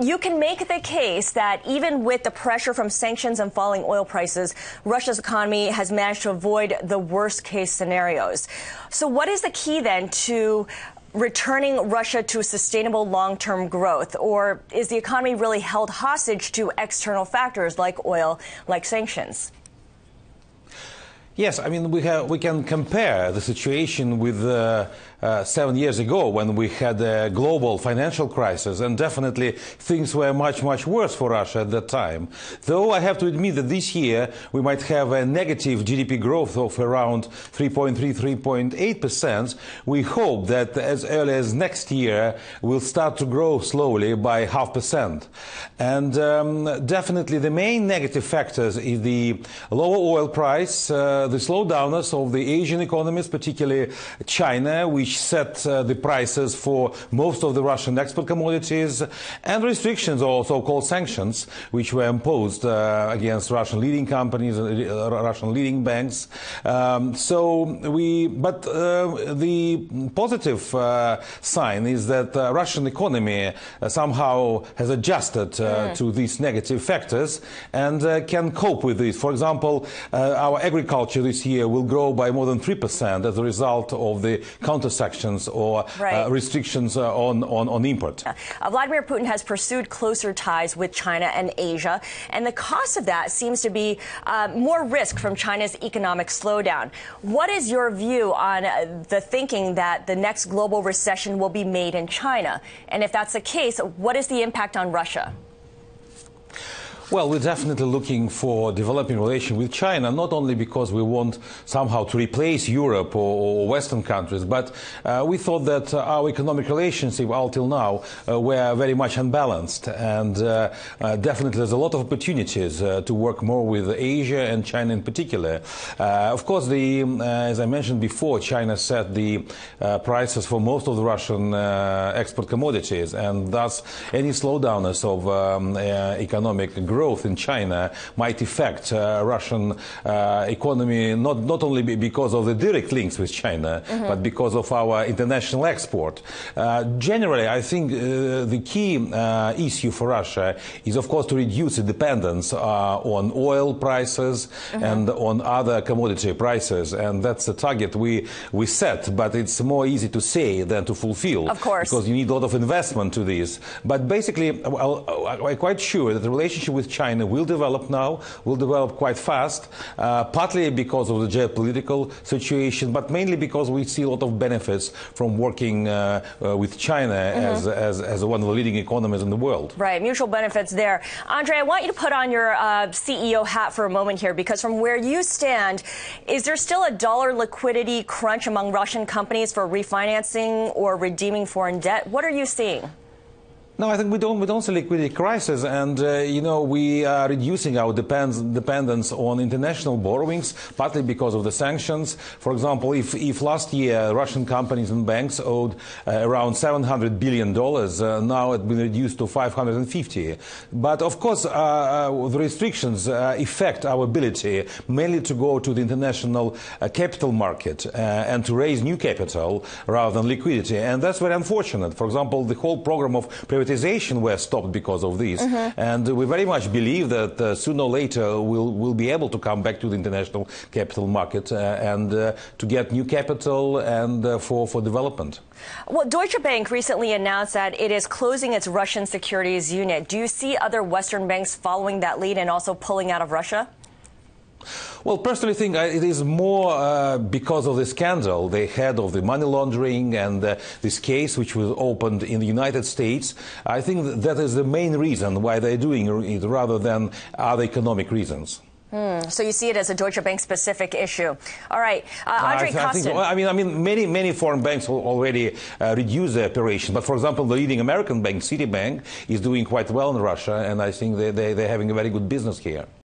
you can make the case that even with the pressure from sanctions and falling oil prices, Russia's economy has managed to avoid the worst case scenarios. So what is the key then to returning Russia to sustainable long-term growth? Or is the economy really held hostage to external factors like oil, like sanctions? Yes, I mean, we can compare the situation with 7 years ago when we had a global financial crisis, and definitely things were much, much worse for Russia at that time. Though I have to admit that this year we might have a negative GDP growth of around 3.8%, we hope that as early as next year we'll start to grow slowly by 0.5%. And definitely the main negative factors is the lower oil price, the slowdowners of the Asian economies, particularly China, which set the prices for most of the Russian export commodities, and restrictions, or so-called sanctions, which were imposed against Russian leading companies, Russian leading banks. But the positive sign is that the Russian economy somehow has adjusted to these negative factors and can cope with this. For example, our agriculture this year will grow by more than 3% as a result of the counter sanctions or restrictions on import. Vladimir Putin has pursued closer ties with China and Asia, and the cost of that seems to be more risk from China's economic slowdown. What is your view on the thinking that the next global recession will be made in China? And if that's the case, what is the impact on Russia? Well, we're definitely looking for developing relation with China, not only because we want somehow to replace Europe or Western countries, but we thought that our economic relationship until now were very much unbalanced. And definitely there's a lot of opportunities to work more with Asia and China in particular. Of course, as I mentioned before, China set the prices for most of the Russian export commodities, and thus any slowdowners of economic growth in China might affect Russian economy, not only because of the direct links with China, but because of our international export. Generally, I think the key issue for Russia is, of course, to reduce the dependence on oil prices and on other commodity prices. And that's a target we set, but it's more easy to say than to fulfill. Of course. Because you need a lot of investment to this. But basically, I'm quite sure that the relationship with China will develop now, will develop quite fast, partly because of the geopolitical situation, but mainly because we see a lot of benefits from working with China as one of the leading economies in the world. Right, mutual benefits there. Andrey, I want you to put on your CEO hat for a moment here, because from where you stand, is there still a dollar liquidity crunch among Russian companies for refinancing or redeeming foreign debt? What are you seeing? No, I think we don't see liquidity crisis, and we are reducing our dependence on international borrowings, partly because of the sanctions. For example, if last year Russian companies and banks owed around $700 billion, now it's been reduced to 550. But of course, the restrictions affect our ability mainly to go to the international capital market and to raise new capital rather than liquidity, and that's very unfortunate. For example, the whole program of privatization were stopped because of this, and we very much believe that sooner or later we'll be able to come back to the international capital market and to get new capital and for development. Well, Deutsche Bank recently announced that it is closing its Russian securities unit. Do you see other Western banks following that lead and also pulling out of Russia? Well, personally, I think it is more because of the scandal they had of the money laundering and this case which was opened in the United States. I think that is the main reason why they're doing it rather than other economic reasons. So you see it as a Deutsche Bank specific issue. All right, Andrey Kostin. I mean, many foreign banks already reduced their operation. But for example, the leading American bank, Citibank, is doing quite well in Russia, and I think they're having a very good business here.